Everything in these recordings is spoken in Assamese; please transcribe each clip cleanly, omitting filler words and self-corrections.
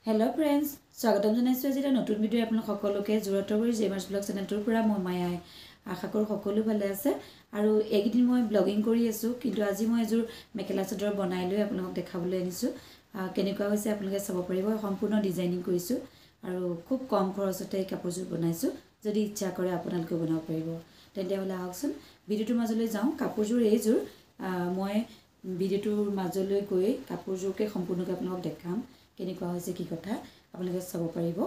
Hello friends, স্বাগতম জনাইছো আজি এটা নতুন ভিডিও আপোনাক সকলোকে জোৰাটৰ জেমাৰ্স ব্লগ চেনেলটোৰ পৰা মই মায়াই আশা কৰো সকলো ভালে আছে আৰু এইকেইদিন মই ব্লগিং কৰি আছো কিন্তু আজি মই এজোৰ মেখেলা চাদৰ বনাই লৈ আপোনাক দেখাবলৈ আনিছো কেনেকুৱা হৈছে আপোনালোকে চাব পাৰিব সম্পূৰ্ণ ডিজাইনিং কৰিছো আৰু খুব কম খৰচতে এই কাপোৰযোৰ বনাইছো যদি ইচ্ছা কৰে আপোনালোকে বনাব পাৰিব তেন্তে হলে আহকচোন ভিডিওটোৰ মাজলৈ যাওঁ কাপোৰযোৰ এইযোৰ মই ভিডিওটোৰ মাজলৈ গৈ কাপোৰযোৰকে সম্পূৰ্ণকৈ আপোনাক দেখাম কেনেকুৱা হৈছে কি কথা আপোনালোকে চাব পাৰিব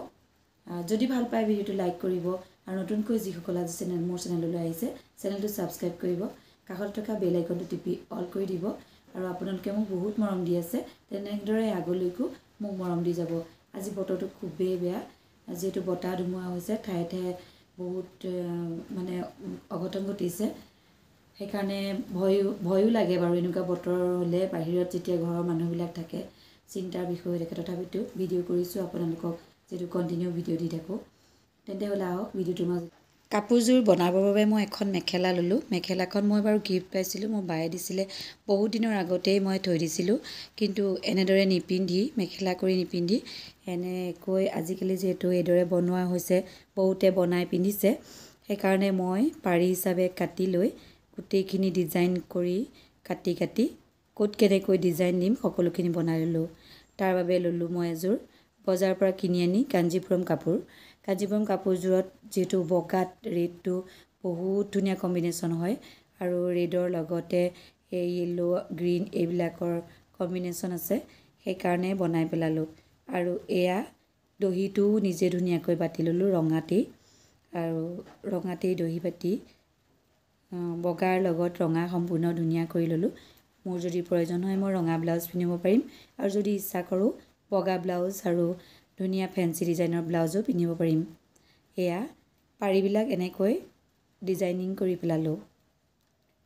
যদি ভাল পায় ভিডিওটো লাইক কৰিব আৰু নতুনকৈ যিসকল আজি মোৰ চেনেললৈ আহিছে চেনেলটো সাবস্ক্ৰাইব কৰিব কাষত থকা বেল আইকনটো টিপি অল কৰি দিব আৰু আপোনালোকে মোক বহুত মৰম দি আছে তেনেদৰে আগলৈকো মোক মৰম দি যাব আজি বতৰটো খুবেই বেয়া যেটো বতাহ ধুমুহা হৈছে ঠায়ে ঠায়ে বহুত মানে অঘটন ঘটিছে সেইকাৰণে ভয়ো লাগে বাৰু এনেকুৱা বতৰ হ'লে বাহিৰত যেতিয়া ঘৰৰ মানুহবিলাক থাকে চিন্তাৰ বিষয় দেখে তথাপিতো ভিডিও কৰিছো আপোনালোকক যেটো কন্টিনিউ ভিডিও দি থাকো তেন্তে হলা আহক ভিডিওটোৰ মাজত কাপোৰযোৰ বনাবৰ বাবে মই এখন মেখেলা ললো মেখেলাখন মই বাৰু গিফ্ট পাইছিলো মই বায়ে দিছিলে বহুত দিনৰ আগতেই মই থৈ দিছিলো কিন্তু এনেদৰে নিপিন্ধি মেখেলা কৰি নিপিন্ধি এনেকৈ আজিকালি যেটো এদৰে বনোৱা হৈছে বহুতে বনাই পিন্ধিছে সেইকাৰণে মই পাৰি হিচাপে কাটি লৈ গোটেইখিনি ডিজাইন কৰি কাটি কোট কেনেকৈ ডিজাইন দিম সকলোখিনি বনাই ললো তাৰ বাবে ললো মই এজোৰ বজাৰৰ পৰা কিনি আনি কাঞ্জিপুৰম কাপোৰজোৰত যেটো বগাত ৰেডটো বহুত ধুনীয়া কম্বিনেশ্যন হয় আৰু ৰেডৰ লগতে এই ইয়েলো গ্ৰীন এইবিলাকৰ কম্বিনেশ্যন আছে সেইকাৰণে বনাই পেলালো আৰু এয়া দহিটো নিজে ধুনীয়াকৈ বাতি ললো ৰঙাতেই আৰু ৰঙাতেই দহি বাতি বগাৰ লগত ৰঙা সম্পূৰ্ণ ধুনীয়া কৰি ললো মোৰ যদি প্ৰয়োজন হয় মই ৰঙা ব্লাউজ পিন্ধিব পাৰিম আৰু যদি ইচ্ছা কৰো বগা ব্লাউজ আৰু ধুনীয়া ফেন্সি ডিজাইনৰ ব্লাউজো পিন্ধিব পাৰিম এয়া পাৰিবিলাক এনেকৈ ডিজাইনিং কৰি পেলালো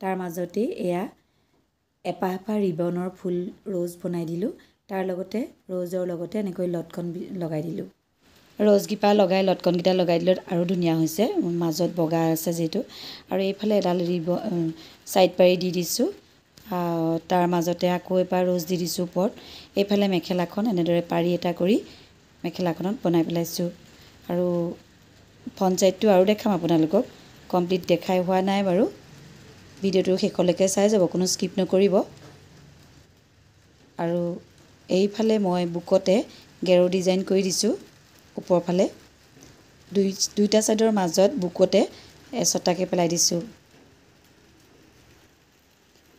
তাৰ মাজতে এয়া এপাহপা ৰিবনৰ ফুল ৰ'জ বনাই দিলো তাৰ লগতে ৰ'জৰ লগতে এনেকৈ লটকন লগাই দিলো ৰ'জগিপা লগাই লটকন গিটা লগাই দিলত আৰু ধুনীয়া হৈছে মাজত বগা আছে যেটো আৰু এইফালে এডাল সাইড পাৰি দি দিছো তাৰ মাজতে আকৌ এপাহ ৰ'জ দি দিছো ওপৰত এইফালে মেখেলাখন এনেদৰে পাৰি এটা কৰি মেখেলাখনত বনাই পেলাইছো আৰু ফ্ৰন্ট সাইডটো আৰু দেখাম আপোনালোকক কমপ্লিট দেখাই হোৱা নাই বাৰু ভিডিওটো শেষলৈকে চাই যাব কোনো স্কিপ নকৰিব আৰু এইফালে মই বুকতে গেৰো ডিজাইন কৰি দিছো ওপৰ ফালে দুইটা সাইডৰ মাজত বুকতে এছটাকে পেলাই দিছো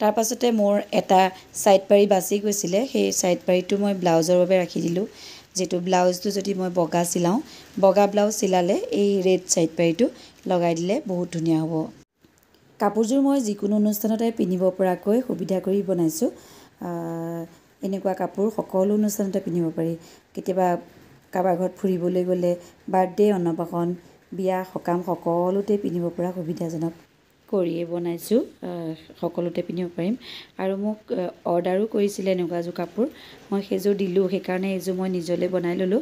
তাৰ পাছতে মোৰ এটা সাইড পাৰি বাছি গৈছিলে সেই সাইড পাৰিটো মই ব্লাউজৰ বাবে ৰাখি দিলো যেটো ব্লাউজটো যদি মই বগা চিলাও বগা ব্লাউজ চিলালে এই ৰেড সাইড পাৰিটো লগাই দিলে বহুত ধুনীয়া হ'ব কাপোৰযোৰ মই যিকোনো অনুষ্ঠানতে পিন্ধিব পৰাকৈ সুবিধা কৰি বনাইছো এনেকুৱা কাপোৰ সকলো অনুষ্ঠানতে পিন্ধিব পাৰি কেতিয়াবা কাৰোবাৰ ঘৰত ফুৰিবলৈ গ'লে বাৰ্থডে অন্নপ্ৰাশন বিয়া সকাম সকলোতে পিন্ধিব পৰা সুবিধাজনক কৰিয়ে বনাইছো সকলোতে পিন্ধিব পাৰিম আৰু মোক অৰ্ডাৰো কৰিছিলে এনেকুৱা এজোৰ কাপোৰ মই সেইজোৰ দিলো সেইকাৰণে এইজোৰ মই নিজলৈ বনাই ললো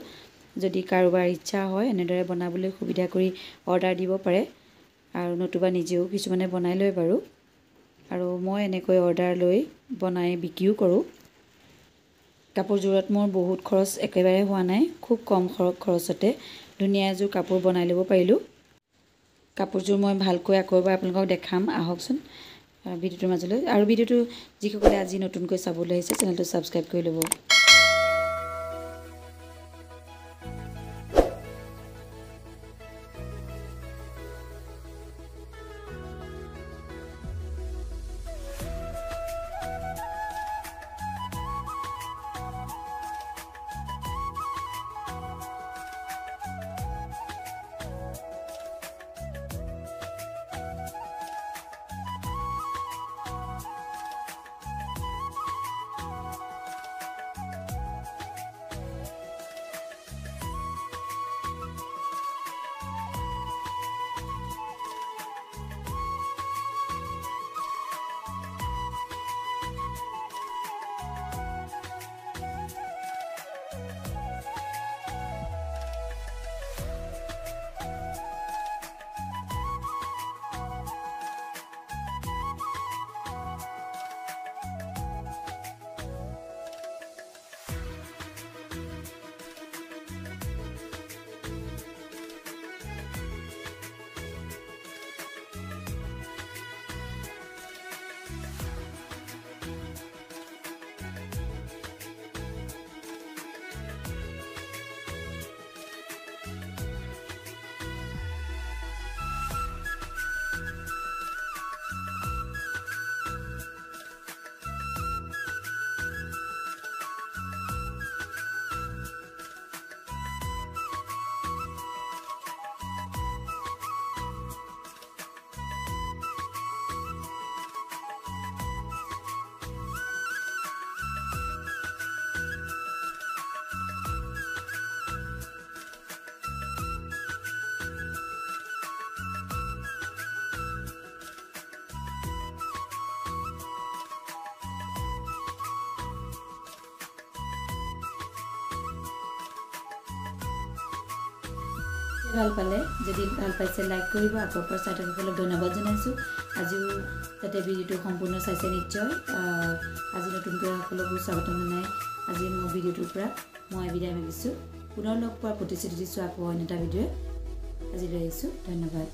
যদি কাৰোবাৰ ইচ্ছা হয় এনেদৰে বনাবলৈ সুবিধা কৰি অৰ্ডাৰ দিব পাৰে আৰু নতুবা নিজেও কিছুমানে বনাই লয় বাৰু আৰু মই এনেকৈ অৰ্ডাৰ লৈ বনাই বিক্ৰীও কৰো কাপোৰজোৰত মোৰ বহুত খৰচ একেবাৰে হোৱা নাই খুব কম খৰচতে ধুনীয়া এজোৰ কাপোৰ বনাই ল'ব পাৰিলো কাপোৰজোৰ মই ভালকৈ আকৌ এবাৰ আপোনালোকক দেখাম আহকচোন ভিডিওটোৰ মাজলৈ আৰু ভিডিওটো যিসকলে আজি নতুনকৈ চাবলৈ আহিছে চেনেলটো সাবস্ক্ৰাইব কৰি ল'ব ভাল পালে যদি ভাল পাইছে লাইক কৰিব আকৌ চাই থকাসকলক ধন্যবাদ জনাইছোঁ আজিও যাতে ভিডিঅ'টো সম্পূৰ্ণ চাইছে নিশ্চয় আজি নতুনকৈ সকলোবোৰ স্বাগতম জনাই আজি মোৰ ভিডিঅ'টোৰ পৰা মই বিদায় মাগিছোঁ পুনৰ লগ পোৱাৰ প্ৰতিশ্ৰুতি দিছোঁ আকৌ অন্য এটা ভিডিঅ'ত আজিলৈ আহিছোঁ ধন্যবাদ